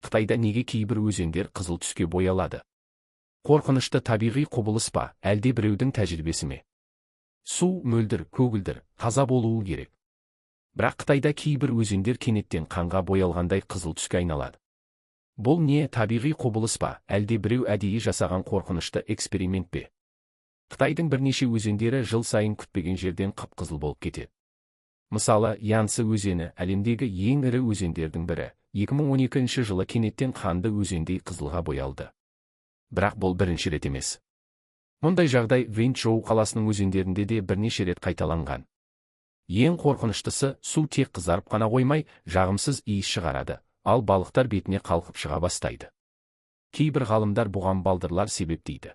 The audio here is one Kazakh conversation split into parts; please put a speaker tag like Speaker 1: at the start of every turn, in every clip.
Speaker 1: Қытайда неге кейбір өзендер қызыл түске боялады? Қорқынышты табиғи құбылыс па, әлде біреудің тәжірибесі ме? Су мөлдір, көгілдір, таза болуы керек. Бірақ Қытайда кейбір өзендер кенеттен қанға боялғандай қызыл түске айналады. Бұл не, табиғи құбылыс па, әлде біреу әдейі жасаған қорқынышты эксперимент пе? Қытайдың бірнеше өзендері жыл сайын күтпеген жерден қып-қызыл болып кетеді. Мысалы, Янсы өзені әлемдегі ең ірі өзендердің бірі, 2012 жылы кенеттен қанды өзендей қызылға боялды. Бірақ бұл бірінші рет емес. Мұндай жағдай Вэньчжоу қаласының өзендерінде де бірнеше рет қайталанған. Ең қорқыныштысы, су тек қызарып қана қоймай, жағымсыз иіс шығарады, ал балықтар бетіне қалқып шыға бастайды. Кейбір ғалымдар бұған балдырлар себеп дейді.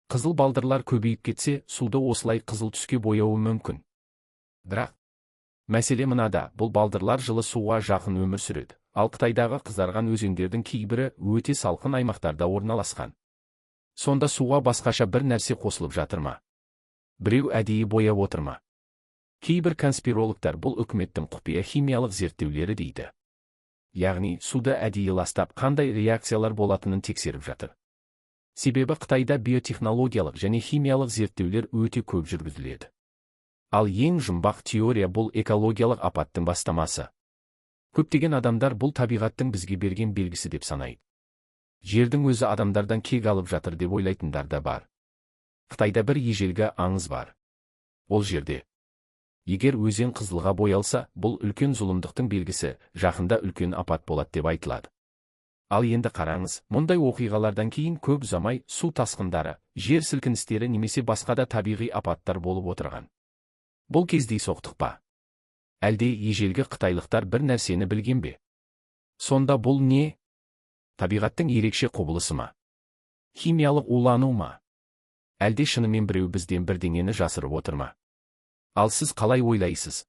Speaker 1: Қызыл балдырлар көбейіп кетсе, суды осылай қызыл түске бояуы мүмкін. Бірақ мәселе мынада, бұл балдырлар жылы суға жақын өмір сүреді, ал Қытайдағы қызарған өзендердің кейбірі өте салқын аймақтарда орналасқан. Сонда суға басқаша бір нәрсе қосылып жатыр ма? Біреу әдейі бояп отыр ма? Кейбір конспирологтар бұл үкіметтің құпия химиялық зерттеулері дейді. Яғни, суды әдейі ластап қандай реакциялар болатынын тексеріп жатыр. Себебі Қытайда биотехнологиялық және химиялық зерттеулер өте көп жүргізіледі. Ал ең жұмбақ теория бұл экологиялық апаттың бастамасы. Көптеген адамдар бұл табиғаттың бізге берген белгісі деп санайды. Жердің өзі адамдардан кек алып жатыр деп ойлайтындар да бар. Қытайда бір ежелгі аңыз бар. Ол жерде егер өзен қызылға боялса, бұл үлкен зұлымдықтың белгісі, жақында үлкен апат болады деп айтылады. Ал енді қараңыз, мұндай оқиғалардан кейін көп ұзамай су тасқындары, жер сілкіністері немесе басқа да табиғи апаттар болып отырған. Бұл кезде соқтық па? Әлде ежелгі қытайлықтар бір нәрсені білген бе? Сонда бұл не? Табиғаттың ерекше құбылысы ма? Химиялық улану ма? Әлде шынымен біреу бізден бірдеңені жасырып отыр ма? Ал сіз қалай ойлайсыз?